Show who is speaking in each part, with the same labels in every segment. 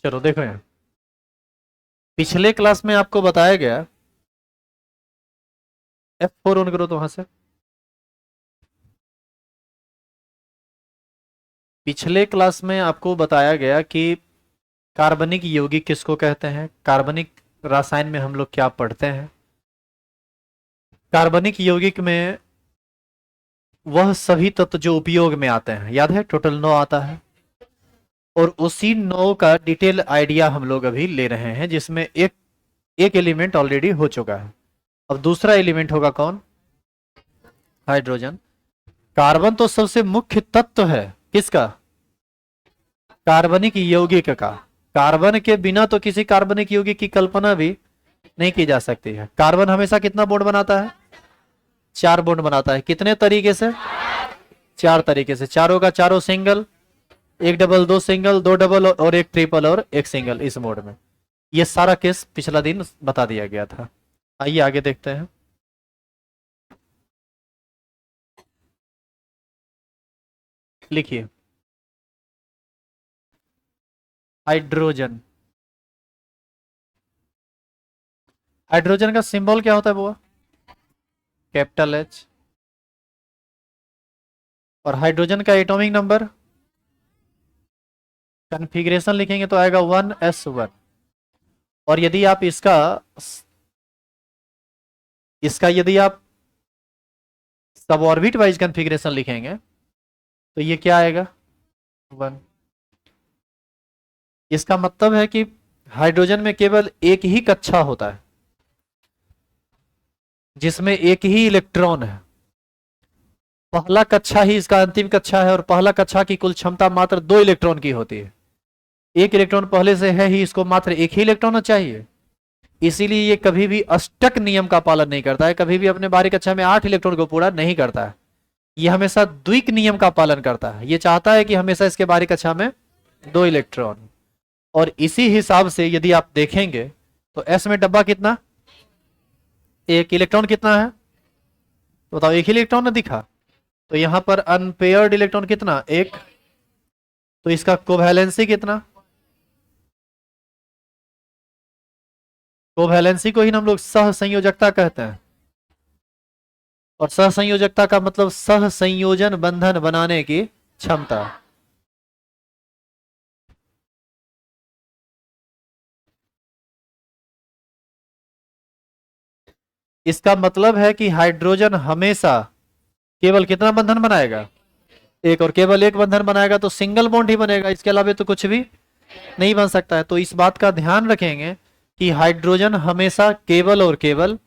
Speaker 1: चलो देखो यहाँ, पिछले क्लास में आपको बताया गया, F4 ऑन करो तो वहां से। पिछले क्लास में आपको बताया गया कि कार्बनिक यौगिक किसको कहते हैं, कार्बनिक रसायन में हम लोग क्या पढ़ते हैं। कार्बनिक यौगिक में वह सभी तत्व जो उपयोग में आते हैं, याद है टोटल 9 आता है, और उसी 9 का डिटेल आइडिया हम लोग अभी ले रहे हैं, जिसमें एक एक एलिमेंट ऑलरेडी हो चुका है। अब दूसरा एलिमेंट होगा कौन, हाइड्रोजन। कार्बन तो सबसे मुख्य तत्व है किसका, कार्बनिक यौगिक का। कार्बन के बिना तो किसी कार्बनिक यौगिक की कल्पना भी नहीं की जा सकती है। कार्बन हमेशा कितना बॉन्ड बनाता है, 4 बॉन्ड बनाता है। कितने तरीके से, 4 तरीके से, चारों का चारों सिंगल, एक डबल, दो सिंगल, दो डबल और एक ट्रिपल और एक सिंगल, इस मोड में। ये सारा केस पिछला दिन बता दिया गया था। आइए आगे देखते हैं। लिखिए, हाइड्रोजन। हाइड्रोजन का सिंबल क्या होता है बुआ, कैपिटल एच। और हाइड्रोजन का एटॉमिक नंबर, कन्फिग्रेशन लिखेंगे तो आएगा 1s1। और यदि आप इसका इसका यदि आप सब ऑर्बिट वाइज कन्फिग्रेशन लिखेंगे तो ये क्या आएगा, 1। इसका मतलब है कि हाइड्रोजन में केवल एक ही कक्षा होता है जिसमें एक ही इलेक्ट्रॉन है। पहला कक्षा ही इसका अंतिम कक्षा है, और पहला कक्षा की कुल क्षमता मात्र 2 इलेक्ट्रॉन की होती है। एक इलेक्ट्रॉन पहले से है ही, इसको मात्र एक ही इलेक्ट्रॉन चाहिए। इसीलिए ये कभी भी अष्टक नियम का पालन नहीं करता है, कभी भी अपने बाहरी कक्षा में 8 इलेक्ट्रॉन को पूरा नहीं करता है। ये हमेशा द्विक नियम का पालन करता है। ये चाहता है कि हमेशा इसके बाहरी कक्षा में 2 इलेक्ट्रॉन। और इसी हिसाब से यदि आप देखेंगे तो एस में डब्बा कितना, एक इलेक्ट्रॉन कितना है, तो बताओ, एक ही इलेक्ट्रॉन ने दिखा। तो यहां पर अनपेयर्ड इलेक्ट्रॉन कितना, एक। तो इसका कोवैलेंसी कितना, कोवैलेंसी को ही हम लोग सह संयोजकता कहते हैं। और सह संयोजकता का मतलब सह संयोजन बंधन बनाने की क्षमता। इसका मतलब है कि हाइड्रोजन हमेशा केवल कितना बंधन बनाएगा, एक। और केवल एक बंधन बनाएगा तो सिंगल बॉन्ड ही बनेगा, इसके अलावा तो कुछ भी नहीं बन सकता है। तो इस बात का ध्यान रखेंगे कि हाइड्रोजन हमेशा केवल और केवल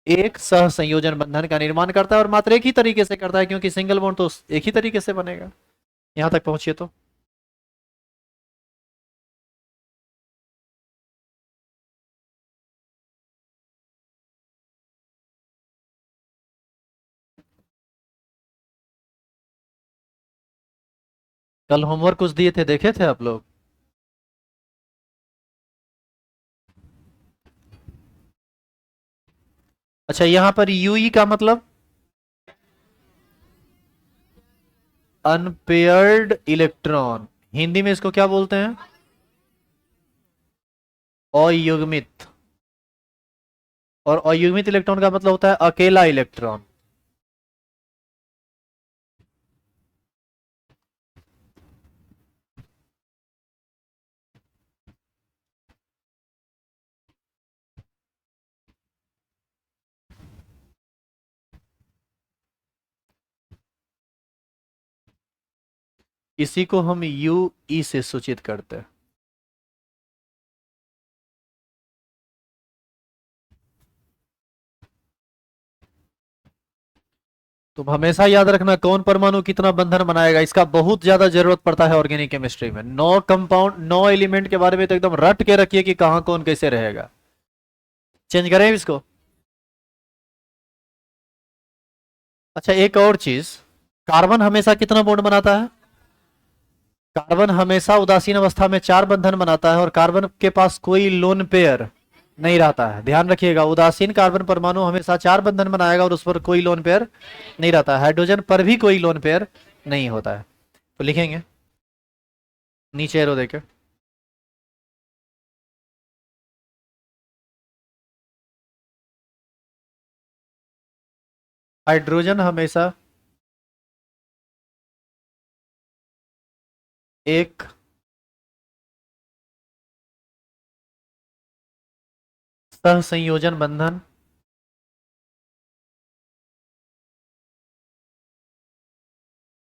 Speaker 1: एक सह संयोजन बंधन का निर्माण करता है, और मात्र एक ही तरीके से करता है, क्योंकि सिंगल बॉन्ड तो एक ही तरीके से बनेगा। यहां तक पहुंचिए तो कल होमवर्क कुछ दिए थे, देखे थे आप लोग। अच्छा, यहां पर यूई का मतलब अनपेयर्ड इलेक्ट्रॉन, हिंदी में इसको क्या बोलते हैं, अयुग्मित। और अयुग्मित इलेक्ट्रॉन का मतलब होता है अकेला इलेक्ट्रॉन। इसी को हम यू ई से सूचित करते हैं। तुम हमेशा याद रखना, कौन परमाणु कितना बंधन बनाएगा, इसका बहुत ज्यादा जरूरत पड़ता है ऑर्गेनिक केमिस्ट्री में। 9 कंपाउंड, 9 एलिमेंट के बारे में तो एकदम रट के रखिए कि कहां कौन कैसे रहेगा। चेंज करें इसको। अच्छा, एक और चीज, कार्बन हमेशा कितना बॉन्ड बनाता है, कार्बन हमेशा उदासीन अवस्था में 4 बंधन बनाता है, और कार्बन के पास कोई लोन पेयर नहीं रहता है। ध्यान रखिएगा, उदासीन कार्बन परमाणु हमेशा 4 बंधन बनाएगा और उस पर कोई लोन पेयर नहीं रहता है। हाइड्रोजन पर भी कोई लोन पेयर नहीं होता है। तो लिखेंगे नीचे एरो देके, हाइड्रोजन हमेशा एक सहसंयोजन बंधन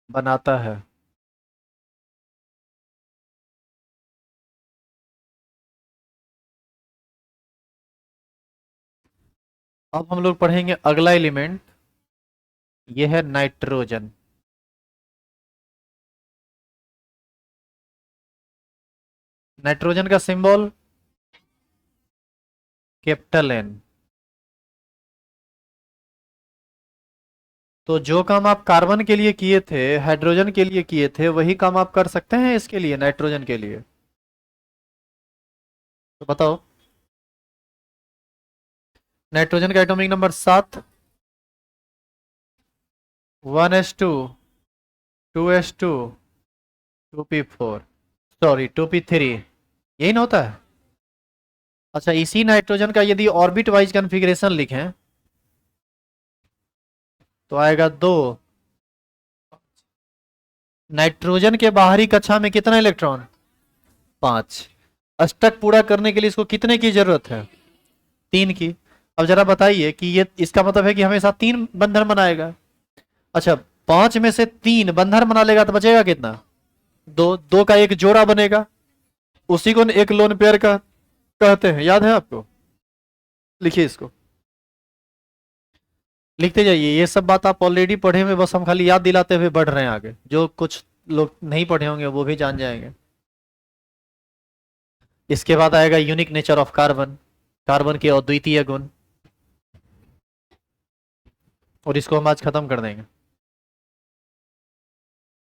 Speaker 1: बनाता है। अब हम लोग पढ़ेंगे अगला एलिमेंट, ये है नाइट्रोजन। नाइट्रोजन का सिंबल कैपिटल एन। तो जो काम आप कार्बन के लिए किए थे, हाइड्रोजन के लिए किए थे, वही काम आप कर सकते हैं इसके लिए, नाइट्रोजन के लिए। तो बताओ। नाइट्रोजन का atomic number 7, 1s2, 2s2, 2p4, sorry 2p3, यही ना होता है। अच्छा, इसी नाइट्रोजन का यदि ऑर्बिट वाइज कन्फिग्रेशन लिखें तो आएगा 2। नाइट्रोजन के बाहरी कक्षा में कितना इलेक्ट्रॉन? 5। अष्टक पूरा करने के लिए इसको कितने की जरूरत है? 3 की। अब जरा बताइए कि ये इसका मतलब है कि हमेशा 3 बंधन बनाएगा। अच्छा, 5 में से 3 बंधन बना लेगा तो बचेगा कितना? 2। 2 का एक जोड़ा बनेगा, उसी को एक लोन पेयर का कहते हैं, याद है आपको? लिखिए इसको, लिखते जाइए। ये सब बात आप ऑलरेडी पढ़े हुए, बस हम खाली याद दिलाते हुए बढ़ रहे हैं आगे। जो कुछ लोग नहीं पढ़े होंगे वो भी जान जाएंगे। इसके बाद आएगा unique nature of carbon, carbon के अद्वितीय गुण, और इसको हम आज खत्म कर देंगे।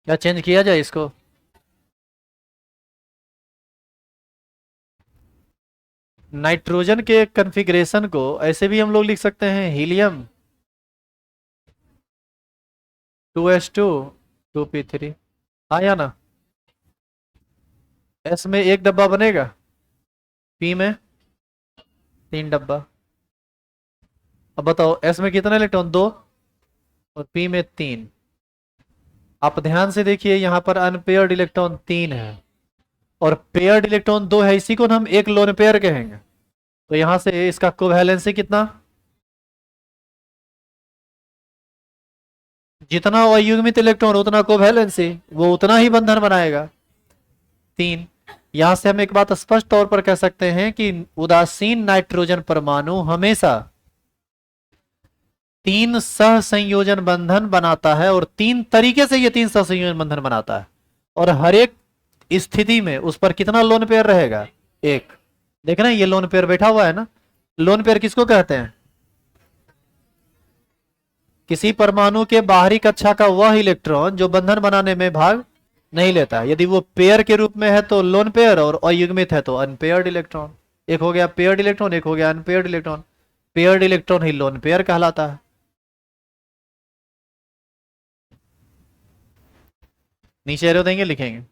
Speaker 1: क्या चेंज किया जाए इसको? नाइट्रोजन के कन्फिग्रेशन को ऐसे भी हम लोग लिख सकते हैं, हीलियम 2s2, 2p3। हाँ या ना? एस में एक डब्बा बनेगा, पी में 3 डब्बा। अब बताओ एस में कितना इलेक्ट्रॉन? 2, और पी में 3। आप ध्यान से देखिए, यहां पर अनपेयर्ड इलेक्ट्रॉन 3 है और पेयर्ड इलेक्ट्रॉन 2 है, इसी को हम एक लोन पेयर कहेंगे। तो यहां से इसका कोवैलेंसी कितना? जितना अयुग्मित इलेक्ट्रॉन उतना कोवैलेंसी, वो उतना ही बंधन बनाएगा, 3। यहां से हम एक बात स्पष्ट तौर पर कह सकते हैं कि उदासीन नाइट्रोजन परमाणु हमेशा 3 सहसंयोजन बंधन बनाता है, और 3 तरीके से ये 3 सहसंयोजन बंधन बनाता है। और हर एक स्थिति में उस पर कितना लोन पेयर रहेगा? एक। देख रहे हैं, ये लोन पेयर बैठा हुआ है ना। लोन पेयर किसको कहते हैं? किसी परमाणु के बाहरी कक्षा का वह इलेक्ट्रॉन जो बंधन बनाने में भाग नहीं लेता। यदि वो पेयर के रूप में है तो लोन पेयर, और अयुग्मित है तो अनपेयर्ड इलेक्ट्रॉन। एक हो गया पेयर्ड इलेक्ट्रॉन, एक हो गया अनपेयर्ड इलेक्ट्रॉन। पेयर्ड इलेक्ट्रॉन ही लोन पेयर कहलाता है। नीचे एरो देंगे, लिखेंगे।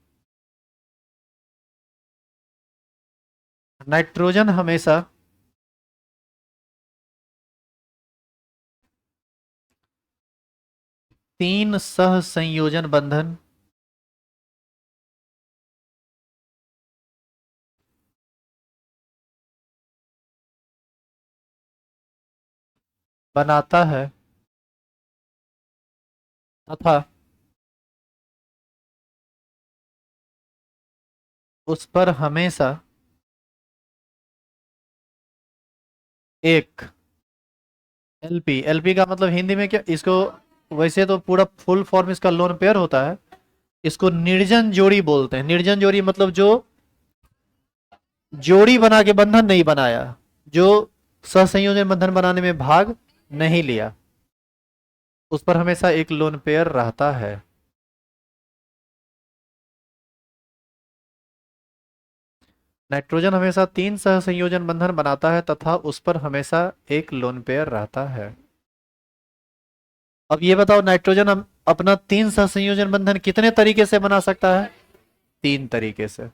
Speaker 1: नाइट्रोजन हमेशा तीन सह संयोजन बंधन बनाता है तथा उस पर हमेशा एक एलपी। एलपी का मतलब हिंदी में क्या इसको? वैसे तो पूरा फुल फॉर्म इसका लोन पेयर होता है। इसको निर्जन जोड़ी बोलते हैं। निर्जन जोड़ी मतलब जो जोड़ी बना के बंधन नहीं बनाया, जो सहसंयोजन बंधन बनाने में भाग नहीं लिया, उस पर हमेशा एक लोन पेयर रहता है। नाइट्रोजन हमेशा 3 सहसंयोजन बंधन बनाता है तथा उस पर हमेशा एक लोन पेयर रहता है। अब ये बताओ, नाइट्रोजन हम अपना 3 सहसंयोजन बंधन कितने तरीके से बना सकता है? 3 तरीके से।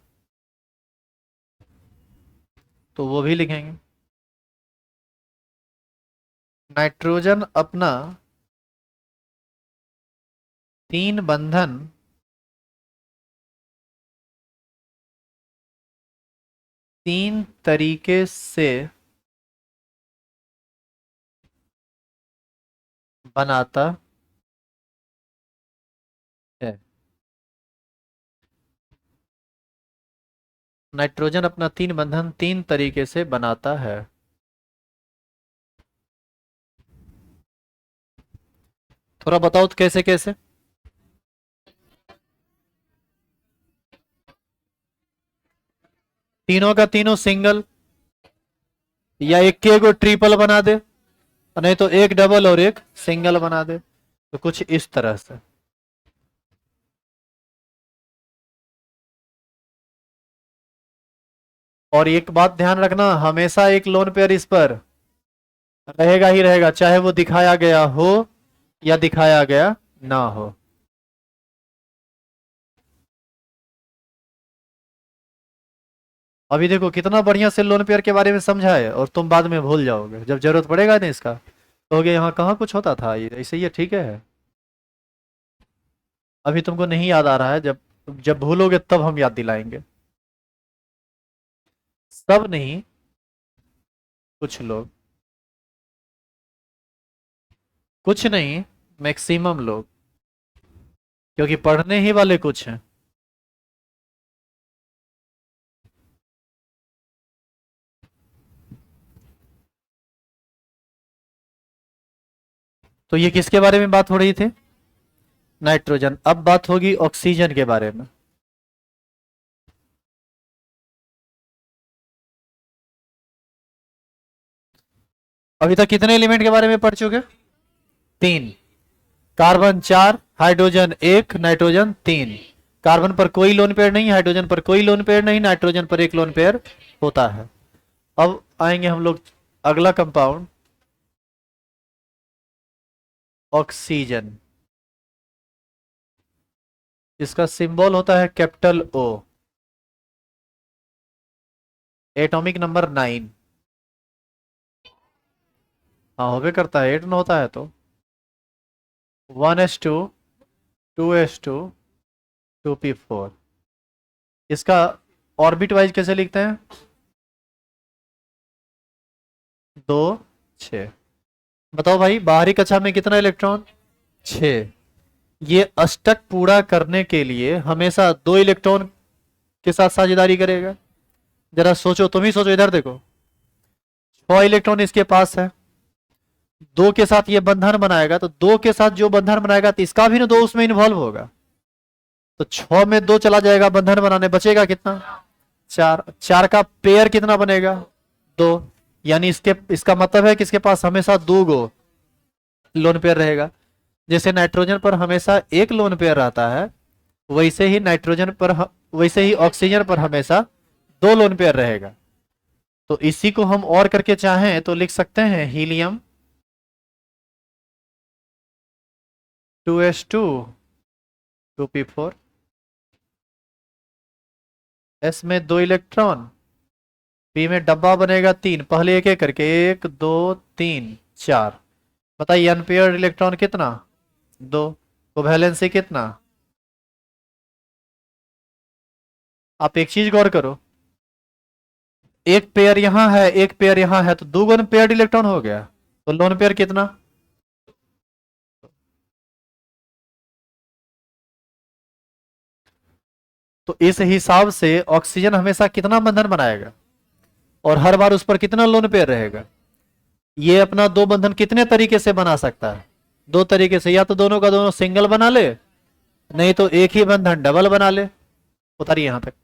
Speaker 1: तो वो भी लिखेंगे। नाइट्रोजन अपना तीन बंधन तीन तरीके से बनाता है। नाइट्रोजन अपना तीन बंधन तीन तरीके से बनाता है। थोड़ा बताओ तो कैसे कैसे। तीनों का तीनों सिंगल, या एक के को ट्रिपल बना दे, नहीं तो एक डबल और एक सिंगल बना दे, तो कुछ इस तरह से। और एक बात ध्यान रखना, हमेशा एक लोन पेयर इस पर रहेगा ही रहेगा, चाहे वो दिखाया गया हो या दिखाया गया ना हो। अभी देखो कितना बढ़िया से लोन पेयर के बारे में समझा है, और तुम बाद में भूल जाओगे जब जरूरत पड़ेगा ना इसका, कहोगे यहाँ कहाँ कुछ होता था, ये ऐसे ही ठीक है। अभी तुमको नहीं याद आ रहा है, जब जब भूलोगे तब हम याद दिलाएंगे। सब नहीं, कुछ लोग। कुछ नहीं, मैक्सिमम लोग, क्योंकि पढ़ने ही वाले कुछ हैं। तो ये किसके बारे में बात हो रही थी? नाइट्रोजन। अब बात होगी ऑक्सीजन के बारे में। अभी तक कितने एलिमेंट के बारे में पढ़ चुके? तीन। कार्बन चार, हाइड्रोजन एक, नाइट्रोजन तीन। कार्बन पर कोई लोन पेयर नहीं, हाइड्रोजन पर कोई लोन पेयर नहीं, नाइट्रोजन पर एक लोन पेयर होता है। अब आएंगे हम लोग अगला कंपाउंड, ऑक्सीजन। इसका सिंबल होता है कैपिटल ओ। Atomic number 9। हाँ होबे करता है, 8 न होता है तो 1s2 2s2 2p4। इसका ऑर्बिट वाइज कैसे लिखते हैं? 2 6। बताओ भाई, बाहरी कक्षा में कितना इलेक्ट्रॉन? 6। ये अष्टक पूरा करने के लिए हमेशा 2 इलेक्ट्रॉन के साथ साझेदारी करेगा। जरा सोचो, तुम ही सोचो, इधर देखो। 6 इलेक्ट्रॉन इसके पास है, 2 के साथ ये बंधन बनाएगा, तो 2 के साथ जो बंधन बनाएगा तो इसका भी ना 2 उसमें इन्वॉल्व होगा, तो 6 में 2 चला जाएगा बंधन बनाने, बचेगा कितना? 4। 4 का पेयर कितना बनेगा? 2। यानी इसका मतलब है कि इसके पास हमेशा 2 गो लोन पेयर रहेगा। जैसे नाइट्रोजन पर हमेशा एक लोन पेयर रहता है, वैसे ही वैसे ही ऑक्सीजन पर हमेशा 2 लोन पेयर रहेगा। तो इसी को हम और करके चाहें तो लिख सकते हैं हीलियम 2s2 2p4। एस में 2 इलेक्ट्रॉन, पी में डब्बा बनेगा 3, पहले एक एक करके 1 2 3 4। बताइए अनपेयर्ड इलेक्ट्रॉन कितना? 2। तो वैलेंसी कितना? आप एक चीज गौर करो, एक पेयर यहां है एक पेयर यहां है, तो 2 गो पेयर्ड इलेक्ट्रॉन हो गया, तो लोन पेयर कितना? तो इस हिसाब से ऑक्सीजन हमेशा कितना बंधन बनाएगा, और हर बार उस पर कितना लोन पेयर रहेगा? ये अपना 2 बंधन कितने तरीके से बना सकता है? 2 तरीके से, या तो दोनों का दोनों सिंगल बना ले, नहीं तो एक ही बंधन डबल बना ले। उतारिए यहां तक।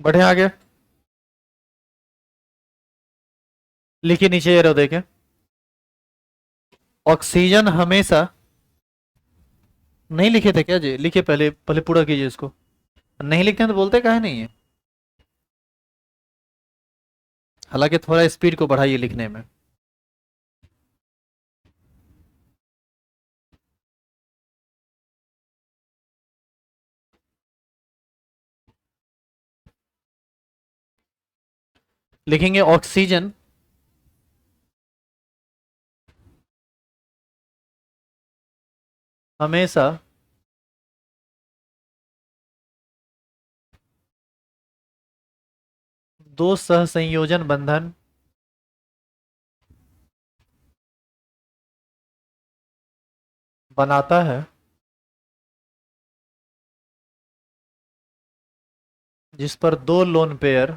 Speaker 1: बढ़े आगे, लिखिए नीचे ये रहो देखें। ऑक्सीजन हमेशा, नहीं लिखे थे क्या जी? लिखिए, पहले पहले पूरा कीजिए इसको। नहीं लिखते हैं तो बोलते काहे नहीं है? हालांकि थोड़ा स्पीड को बढ़ाइए लिखने में। लिखेंगे ऑक्सीजन हमेशा दो सहसंयोजन बंधन बनाता है जिस पर दो लोन पेयर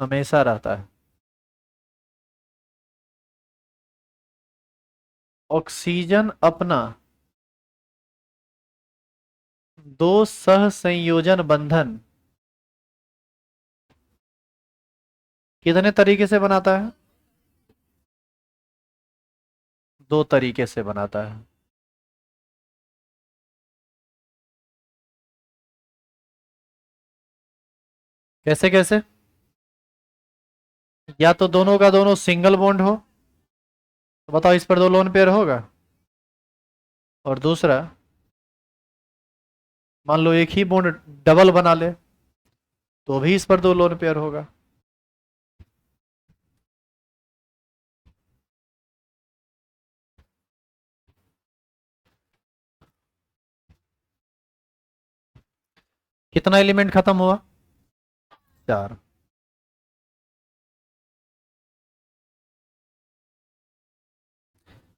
Speaker 1: हमेशा रहता है। ऑक्सीजन अपना दो सहसंयोजन बंधन कितने तरीके से बनाता है? दो तरीके से बनाता है। कैसे कैसे? या तो दोनों का दोनों सिंगल बॉन्ड हो, तो बताओ इस पर दो लोन पेयर होगा। और दूसरा, मान लो एक ही बॉन्ड डबल बना ले, तो भी इस पर दो लोन पेयर होगा। कितना एलिमेंट खत्म हुआ? चार।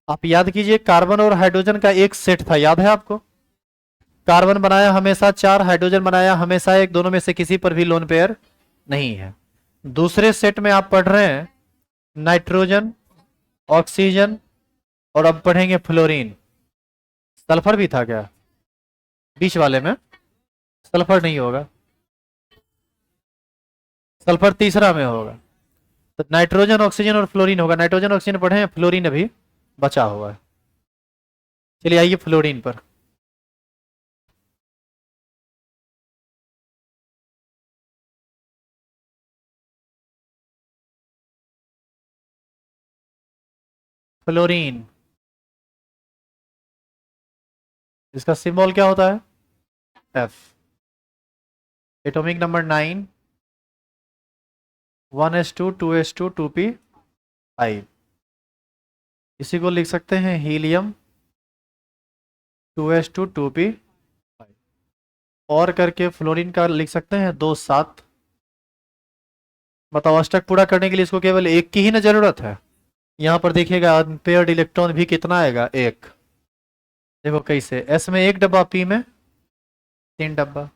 Speaker 1: आप याद कीजिए, कार्बन और हाइड्रोजन का एक सेट था, याद है आपको? कार्बन बनाया हमेशा चार, हाइड्रोजन बनाया हमेशा एक, दोनों में से किसी पर भी लोन पेयर नहीं है। दूसरे सेट में आप पढ़ रहे हैं नाइट्रोजन, ऑक्सीजन, और अब पढ़ेंगे फ्लोरीन। सल्फर भी था क्या बीच वाले में? सल्फर नहीं होगा, सल्फर तीसरा में होगा। तो नाइट्रोजन, ऑक्सीजन और फ्लोरीन होगा। नाइट्रोजन ऑक्सीजन पढ़े हैं, फ्लोरीन अभी बचा हुआ है। चलिए आइए फ्लोरीन पर। फ्लोरीन, इसका सिंबल क्या होता है? F. Atomic number 9, 1s2 2s2 2p5। इसी को लिख सकते हैं हीलियम 2s2 2p5। और करके फ्लोरीन का लिख सकते हैं 2 7। बताओ अष्टक पूरा करने के लिए इसको केवल एक की ही ना जरूरत है। यहाँ पर देखिएगा अनपेयर्ड इलेक्ट्रॉन भी कितना आएगा, एक। देखो कैसे, एस में एक डब्बा, पी में 3 डब्बा।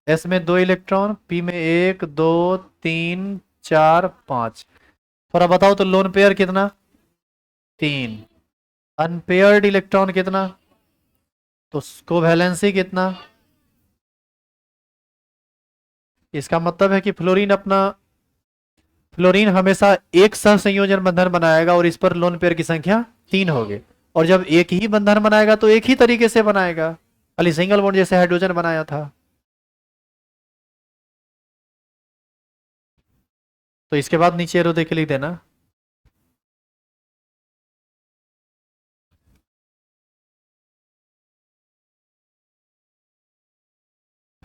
Speaker 1: एस में 2 इलेक्ट्रॉन, पी में 1 2 3 4 5। थोड़ा बताओ तो लोन पेयर कितना? 3। अनपेयर्ड इलेक्ट्रॉन कितना? तो कोवैलेंसी कितना? इसका मतलब है कि फ्लोरीन हमेशा एक सह संयोजन बंधन बनाएगा और इस पर लोन पेयर की संख्या 3 होगी। और जब एक ही बंधन बनाएगा तो एक ही तरीके से बनाएगा, खाली सिंगल बॉन्ड जैसे हाइड्रोजन बनाया था। तो इसके बाद नीचे एरो देख के लिख देना।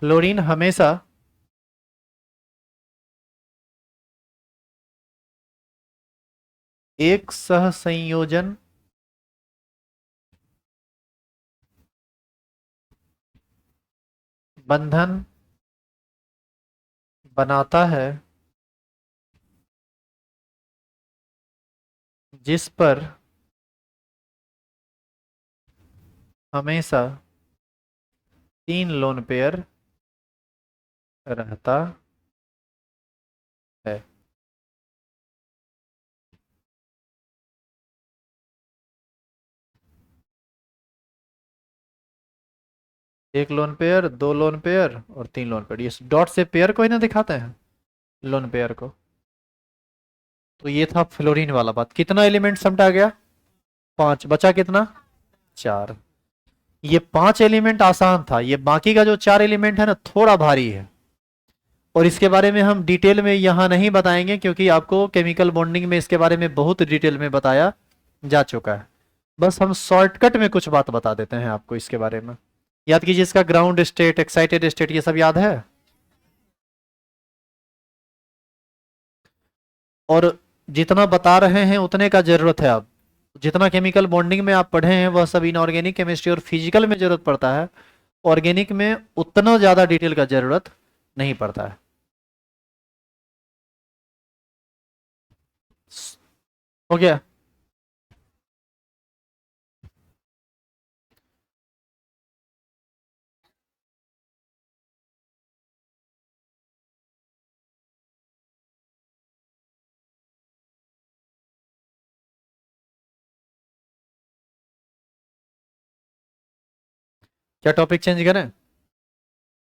Speaker 1: फ्लोरीन हमेशा एक सह संयोजन बंधन बनाता है जिस पर हमेशा 3 लोन पेयर रहता है। एक लोन पेयर, 2 लोन पेयर और 3 लोन पेयर, ये डॉट से पेयर को ही ना दिखाते हैं, लोन पेयर को। तो ये था फ्लोरीन वाला बात। कितना एलिमेंट समटा गया? 5। बचा कितना? 4। ये 5 एलिमेंट आसान था, ये बाकी का जो 4 एलिमेंट है ना थोड़ा भारी है, और इसके बारे में हम डिटेल में यहां नहीं बताएंगे क्योंकि आपको केमिकल बॉन्डिंग में इसके बारे में बहुत डिटेल में बताया जा चुका है। बस हम शॉर्टकट में कुछ बात बता देते हैं आपको इसके बारे में। याद कीजिए, इसका ग्राउंड स्टेट, एक्साइटेड स्टेट, ये सब याद है। और जितना बता रहे हैं उतने का जरूरत है। अब जितना केमिकल बॉन्डिंग में आप पढ़े हैं वह सब इनऑर्गेनिक केमिस्ट्री और फिजिकल में जरूरत पड़ता है, ऑर्गेनिक में उतना ज्यादा डिटेल का जरूरत नहीं पड़ता है। हो गया। क्या टॉपिक चेंज करें?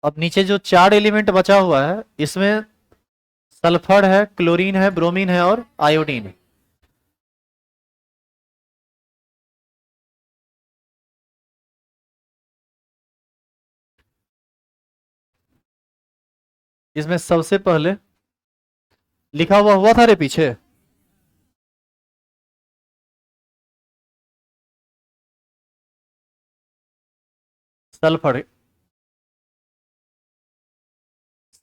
Speaker 1: अब नीचे जो 4 एलिमेंट बचा हुआ है इसमें सल्फर है, क्लोरीन है, ब्रोमीन है और आयोडीन है। इसमें सबसे पहले लिखा हुआ हुआ था रे पीछे, सल्फर।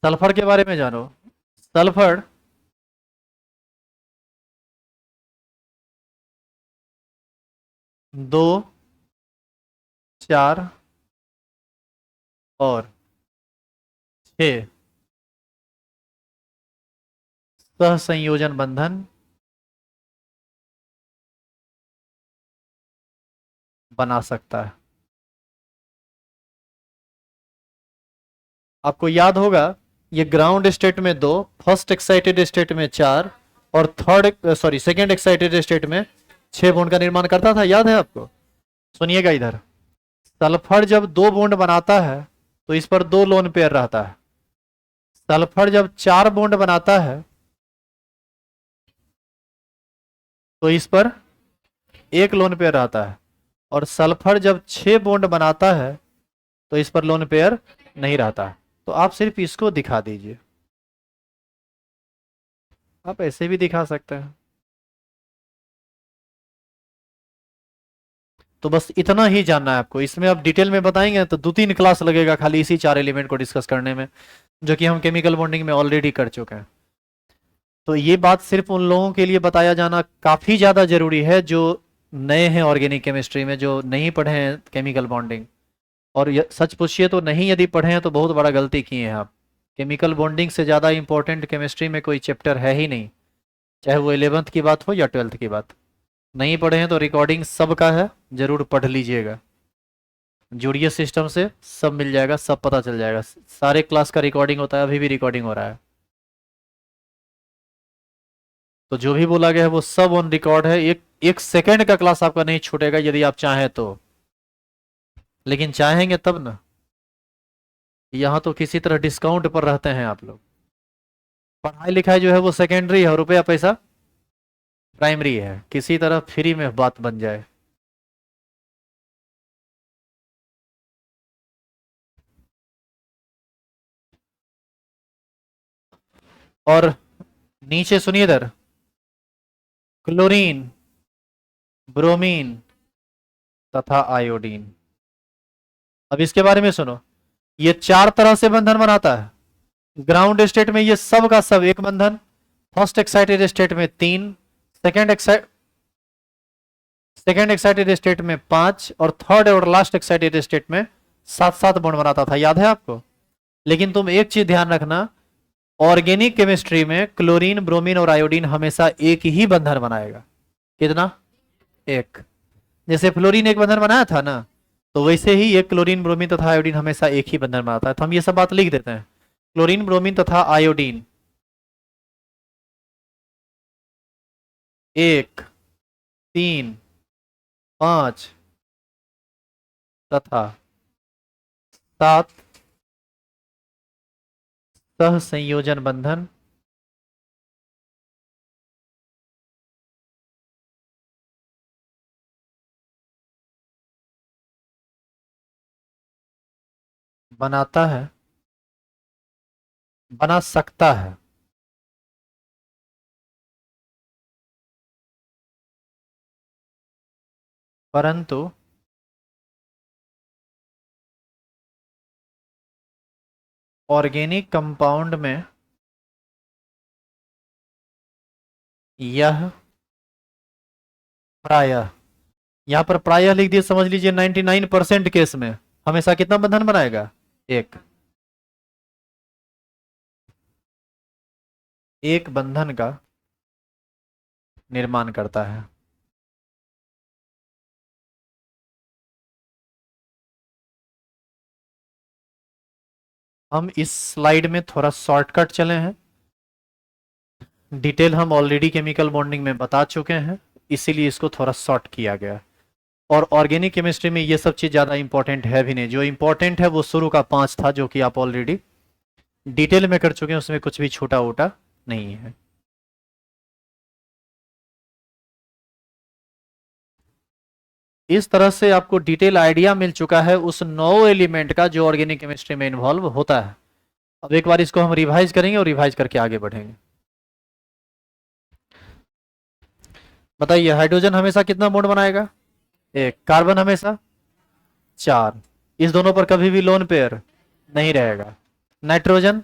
Speaker 1: सल्फर के बारे में जानो। सल्फर 2, 4 और 6 सहसंयोजन बंधन बना सकता है। आपको याद होगा, ये ग्राउंड स्टेट में 2, फर्स्ट एक्साइटेड स्टेट में 4 और third sorry second excited state में 6 बॉन्ड का निर्माण करता था, याद है आपको? सुनिएगा इधर, सल्फर जब 2 बॉन्ड बनाता है तो इस पर 2 लोन पेयर रहता है। सल्फर जब 4 बॉन्ड बनाता है तो इस पर 1 लोन पेयर रहता है, और सल्फर जब 6 बॉन्ड बनाता है तो इस पर लोन पेयर नहीं रहता है। तो आप सिर्फ इसको दिखा दीजिए, आप ऐसे भी दिखा सकते हैं। तो बस इतना ही जानना है आपको, इसमें आप डिटेल में बताएंगे तो 2-3 क्लास लगेगा खाली इसी 4 एलिमेंट को डिस्कस करने में, जो कि हम केमिकल बॉन्डिंग में ऑलरेडी कर चुके हैं। तो ये बात सिर्फ उन लोगों के लिए बताया जाना काफ़ी ज़्यादा ज़रूरी है जो नए हैं ऑर्गेनिक केमिस्ट्री में, जो नहीं पढ़े हैं केमिकल बॉन्डिंग। और सच पूछिए तो नहीं यदि पढ़े हैं तो बहुत बड़ा गलती किए हैं आप। केमिकल बॉन्डिंग से ज़्यादा इंपॉर्टेंट केमिस्ट्री में कोई चैप्टर है ही नहीं, चाहे वो 11th की बात हो या 12th की बात। नहीं पढ़े हैं तो रिकॉर्डिंग सबका है, ज़रूर पढ़ लीजिएगा। जुड़िए सिस्टम से, सब मिल जाएगा, सब पता चल जाएगा। सारे क्लास का रिकॉर्डिंग होता है, अभी भी रिकॉर्डिंग हो रहा है। तो जो भी बोला गया है वो सब ऑन रिकॉर्ड है। एक एक सेकंड का क्लास आपका नहीं छूटेगा यदि आप चाहें तो, लेकिन चाहेंगे तब ना। यहाँ तो किसी तरह डिस्काउंट पर रहते हैं आप लोग। पढ़ाई लिखाई जो है वो सेकेंडरी है और रुपया पैसा प्राइमरी है, किसी तरह फ्री में बात बन जाए। और नीचे सुनिए इधर, क्लोरीन, ब्रोमीन तथा आयोडीन। अब इसके बारे में सुनो, ये 4 तरह से बंधन बनाता है। ग्राउंड स्टेट में ये सब का सब एक बंधन, फर्स्ट एक्साइटेड स्टेट में 3, सेकेंड सेकेंड एक्साइटेड स्टेट में 5 और थर्ड और लास्ट एक्साइटेड स्टेट में 7-7 बॉन्ड बनाता था, याद है आपको? लेकिन तुम एक चीज ध्यान रखना, ऑर्गेनिक केमिस्ट्री में क्लोरीन, ब्रोमीन और आयोडीन हमेशा एक ही बंधन बनाएगा। कितना? एक। जैसे फ्लोरीन एक बंधन बनाया था ना, तो वैसे ही एक क्लोरीन, ब्रोमीन तथा आयोडीन हमेशा एक ही बंधन बनाता है। तो हम ये सब बात लिख देते हैं, क्लोरीन, ब्रोमीन तथा आयोडीन 1, 3, 5 तथा 7 सहसंयोजन बंधन बनाता है, बना सकता है, परंतु ऑर्गेनिक कंपाउंड में यह प्रायः, यहां पर प्रायः लिख दिए, समझ लीजिए 99% केस में हमेशा कितना बंधन बनाएगा? एक। एक बंधन का निर्माण करता है। हम इस स्लाइड में थोड़ा शॉर्टकट चले हैं, डिटेल हम ऑलरेडी केमिकल बॉन्डिंग में बता चुके हैं, इसीलिए इसको थोड़ा शॉर्ट किया गया। और ऑर्गेनिक केमिस्ट्री में ये सब चीज़ ज़्यादा इंपॉर्टेंट है भी नहीं, जो इंपॉर्टेंट है वो शुरू का 5 था, जो कि आप ऑलरेडी डिटेल में कर चुके हैं, उसमें कुछ भी छोटा वोटा नहीं है। इस तरह से आपको डिटेल आइडिया मिल चुका है उस 9 एलिमेंट का जो ऑर्गेनिक केमिस्ट्री में इन्वॉल्व होता है। अब एक बार इसको हम रिवाइज करेंगे और रिवाइज करके आगे बढ़ेंगे। बताइए, हाइड्रोजन हमेशा कितना बॉन्ड बनाएगा? एक। कार्बन हमेशा 4, इस दोनों पर कभी भी लोन पेयर नहीं रहेगा। नाइट्रोजन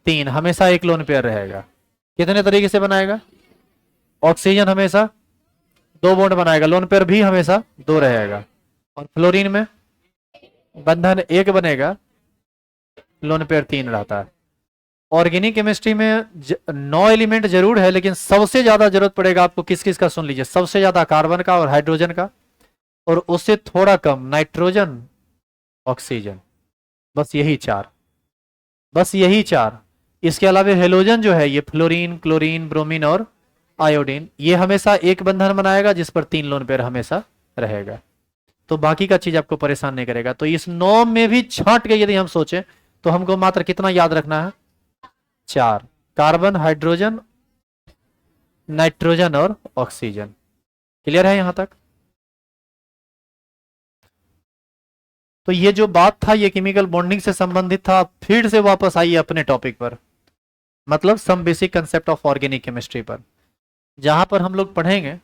Speaker 1: 3, हमेशा एक लोन पेयर रहेगा। कितने तरीके से बनाएगा? ऑक्सीजन हमेशा 2 बॉन्ड बनाएगा, लोन पेयर भी हमेशा 2 रहेगा। और फ्लोरीन में बंधन 1 बनेगा, लोन पेयर 3 रहता है। ऑर्गेनिक केमिस्ट्री में 9 एलिमेंट जरूर है, लेकिन सबसे ज्यादा जरूरत पड़ेगा आपको किस किस का? सुन लीजिए, सबसे ज्यादा कार्बन का और हाइड्रोजन का, और उससे थोड़ा कम नाइट्रोजन, ऑक्सीजन। बस यही 4, बस यही 4। इसके अलावा हेलोजन जो है, ये फ्लोरीन, क्लोरीन, ब्रोमीन और आयोडीन, ये हमेशा एक बंधन बनाएगा जिस पर 3 लोन पेयर हमेशा रहेगा। तो बाकी का चीज आपको परेशान नहीं करेगा। तो इस 9 में भी छांट के यदि हम सोचें तो हमको मात्र कितना याद रखना है? 4। कार्बन, हाइड्रोजन, नाइट्रोजन और ऑक्सीजन। क्लियर है यहां तक? तो ये जो बात था ये केमिकल बॉन्डिंग से संबंधित था। फिर से वापस आइए अपने टॉपिक पर, मतलब some basic concept of organic chemistry पर, जहां पर हम लोग पढ़ेंगे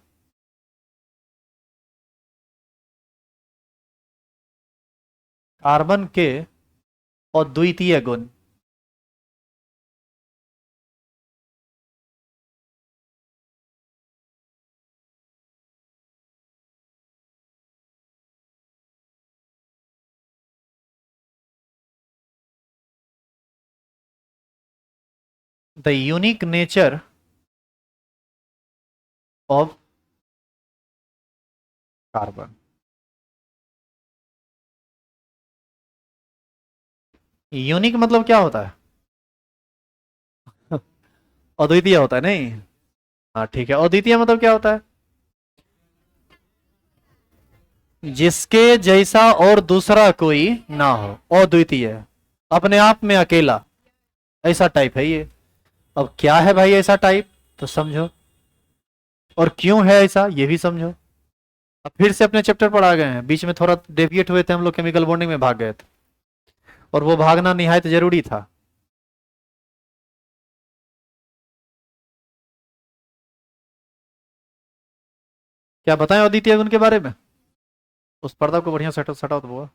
Speaker 1: कार्बन के अद्वितीय गुण। The unique nature of carbon. Unique मतलब क्या होता है? अद्वितीय होता है, नहीं? हाँ ठीक है, अद्वितीय मतलब क्या होता है? जिसके जैसा और दूसरा कोई ना हो, अद्वितीय, अपने आप में अकेला, ऐसा टाइप है ये। अब क्या है भाई ऐसा टाइप, तो समझो, और क्यों है ऐसा ये भी समझो। अब फिर से अपने चैप्टर पर आ गए हैं, बीच में थोड़ा डेविएट हुए थे हम लोग, केमिकल बॉन्डिंग में भाग गए थे, और वो भागना निहायत जरूरी था। क्या बताएं अद्वितीय गुण के बारे में? उस पर्दा को बढ़िया सेट सटाओ तो वो।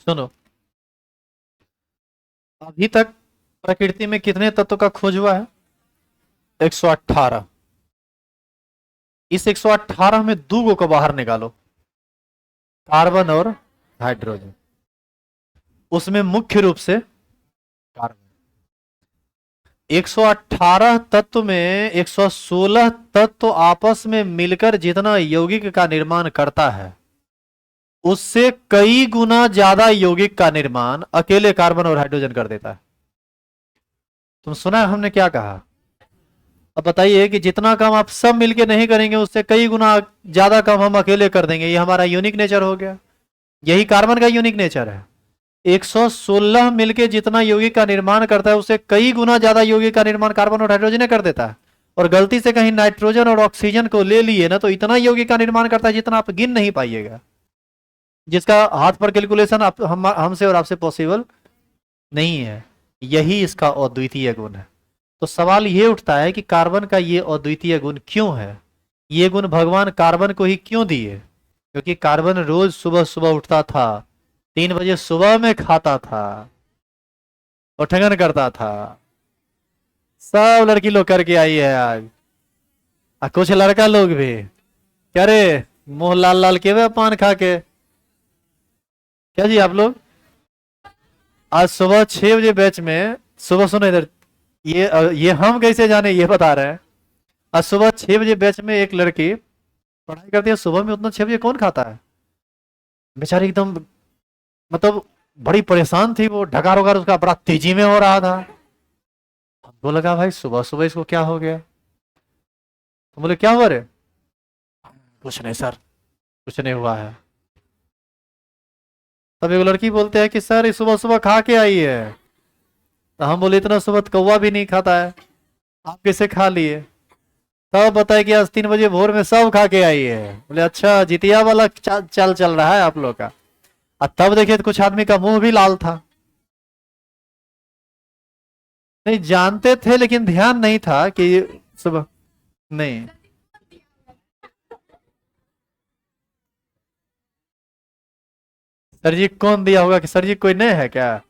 Speaker 1: सुनो, अभी तक प्रकृति में कितने तत्वों का खोज हुआ है? 118। इस 118 में दो गो को बाहर निकालो, कार्बन और हाइड्रोजन। उसमें मुख्य रूप से कार्बन। 118 तत्व में 116 तत्व आपस में मिलकर जितना यौगिक का निर्माण करता है, उससे कई गुना ज्यादा यौगिक का निर्माण अकेले कार्बन और हाइड्रोजन कर देता है। तुम सुना है हमने क्या कहा? अब बताइए कि जितना काम आप सब मिलके नहीं करेंगे उससे कई गुना ज्यादा काम हम अकेले कर देंगे, ये हमारा यूनिक नेचर हो गया। यही कार्बन का यूनिक नेचर है। 116 मिलके जितना यौगिक का निर्माण करता है उससे कई गुना ज्यादा यौगिक का निर्माण कार्बन और हाइड्रोजन कर देता है। और गलती से कहीं नाइट्रोजन और ऑक्सीजन को ले लिए ना तो इतना यौगिक का निर्माण करता है जितना आप गिन नहीं पाइएगा, जिसका हाथ पर कैलकुलेशन हमसे और आपसे पॉसिबल नहीं है। यही इसका अद्वितीय गुण है। तो सवाल ये उठता है कि कार्बन का ये अद्वितीय गुण क्यों है, ये गुण भगवान कार्बन को ही क्यों दिए? क्योंकि कार्बन रोज सुबह सुबह उठता था, 3 बजे सुबह में खाता था, उठगन करता था। सब लड़की लोग करके आई है आज, और कुछ लड़का लोग भी। क्या रे, मुंह लाल लाल के वे पान खा के? क्या जी आप लोग आज सुबह 6 बजे बैच में, सुबह सुनो इधर, ये हम कैसे जाने ये बता रहे हैं। आज सुबह 6 बजे बैच में एक लड़की पढ़ाई करती है, सुबह में उतना 6 बजे कौन खाता है? बेचारी एकदम मतलब बड़ी परेशान थी, वो ढकार वकार उसका बड़ा तेजी में हो रहा था। हमको लगा भाई सुबह सुबह इसको क्या हो गया, तो बोले क्या हुआ रे? कुछ नहीं सर, कुछ नहीं हुआ है। तब एक लड़की बोलते हैं कि सर ये सुबह सुबह खा के आई है। तो हम बोले इतना सुबह तो कौवा भी नहीं खाता है, आप कैसे खा लिए? तब बताए कि आज 3 बजे भोर में सब खा के आई है। बोले अच्छा, जितिया वाला चाल चल रहा है आप लोग का। और तब देखे तो कुछ आदमी का मुंह भी लाल था। नहीं जानते थे लेकिन ध्यान नहीं था कि सुबह नहीं। सर जी कौन दिया होगा, कि सर जी कोई नहीं है क्या?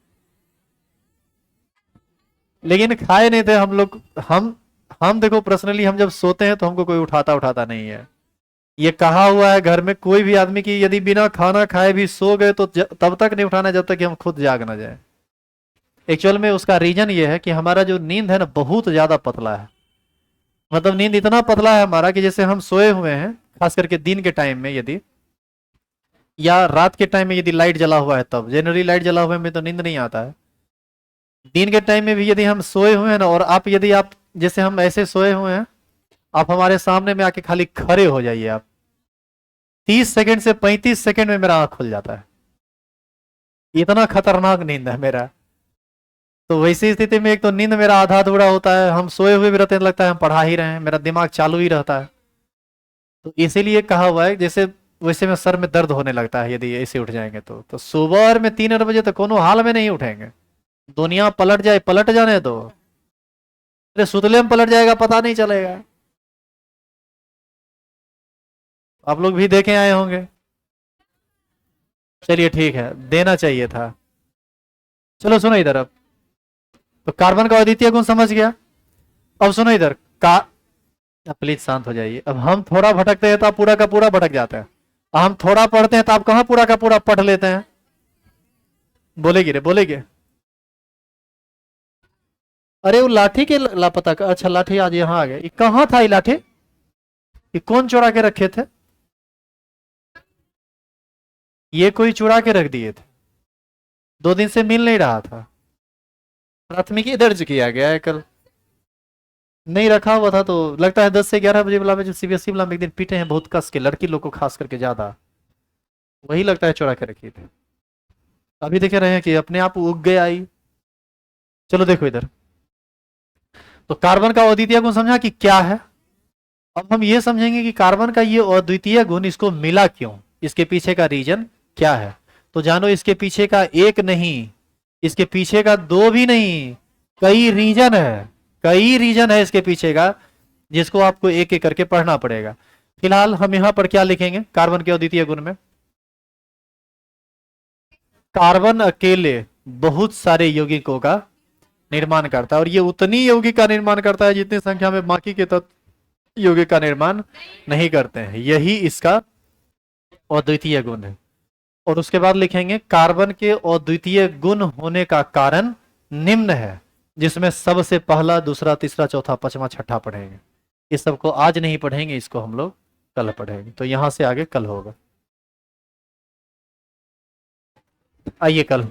Speaker 1: लेकिन खाए नहीं थे हम लोग। हम देखो पर्सनली हम जब सोते हैं तो हमको कोई उठाता उठाता नहीं है। ये कहा हुआ है घर में कोई भी आदमी की यदि बिना खाना खाए भी सो गए तो तब तक नहीं उठाना जब तक कि हम खुद जाग ना जाए। एक्चुअल में उसका रीजन ये है कि हमारा जो नींद है ना बहुत ज्यादा पतला है। मतलब नींद इतना पतला है हमारा कि जैसे हम सोए हुए हैं, खास करके दिन के टाइम में यदि, या रात के टाइम में यदि लाइट जला हुआ है, तब जनरली लाइट जला हुआ में तो नींद नहीं आता है। दिन के टाइम में भी यदि हम सोए हुए हैं ना, और आप जैसे हम ऐसे सोए हुए हैं, आप हमारे सामने में आके खाली खड़े हो जाइए आप, 30 सेकंड से 35 सेकंड में मेरा आंख खुल जाता है। इतना खतरनाक नींद है मेरा। तो वैसी स्थिति में एक तो नींद मेरा आधा अधूरा होता है, हम सोए हुए भी रहते हैं, लगता है हम पढ़ा ही रहे हैं, मेरा दिमाग चालू ही रहता है। तो इसीलिए कहा हुआ है जैसे वैसे में सर में दर्द होने लगता है यदि ऐसे उठ जाएंगे तो सुबह में 3 बजे तो कोनो हाल में नहीं उठेंगे। दुनिया पलट जाए पलट जाने दो, अरे सुतले में पलट जाएगा पता नहीं चलेगा। आप लोग भी देखे आए होंगे। चलिए ठीक है, देना चाहिए था। चलो सुनो इधर, अब तो कार्बन का अद्वितीय गुण समझ गया। अब सुनो इधर का, प्लीज शांत हो जाइए। अब हम थोड़ा भटकते हैं तो आप पूरा का पूरा भटक जाते हैं, हम थोड़ा पढ़ते हैं तो आप कहां पूरा का पूरा पढ़ लेते हैं। बोलेगी रे बोलेगी। अरे वो लाठी के लापता का, अच्छा लाठी आज यहाँ आ गया। ये कहाँ था ये लाठी, ये कौन चुरा के रखे थे? ये कोई चुरा के रख दिए थे, 2 दिन से मिल नहीं रहा था। प्राथमिकी दर्ज किया गया है कल, नहीं रखा हुआ था। तो लगता है 10 से 11 बजे वाला में जो सीबीएसई वाला में एक दिन पीटे हैं बहुत कस के, लड़की लोग को खास करके ज्यादा, वही लगता है चुरा के रखी थे। अभी देखे रहे हैं कि अपने आप उग गए आई। चलो देखो इधर, तो कार्बन का अद्वितीय गुण समझा कि क्या है। अब हम ये समझेंगे कि कार्बन का ये अद्वितीय गुण इसको मिला क्यों, इसके पीछे का रीजन क्या है। तो जानो इसके पीछे का एक नहीं, इसके पीछे का 2 भी नहीं, कई रीजन है, कई रीजन है इसके पीछे का, जिसको आपको एक एक करके पढ़ना पड़ेगा। फिलहाल हम यहां पर क्या लिखेंगे कार्बन के अद्वितीय गुण में? कार्बन अकेले बहुत सारे यौगिकों का निर्माण करता है, और ये उतनी यौगिक का निर्माण करता है जितनी संख्या में बाकी के तत्व यौगिक का निर्माण नहीं करते हैं। यही इसका अद्वितीय गुण है। और उसके बाद लिखेंगे कार्बन के अद्वितीय गुण होने का कारण निम्न है, जिसमें सबसे पहला दूसरा तीसरा चौथा पांचवा छठा पढ़ेंगे। इस सबको आज नहीं पढ़ेंगे, इसको हम लोग कल पढ़ेंगे। तो यहां से आगे कल होगा। आइए कल।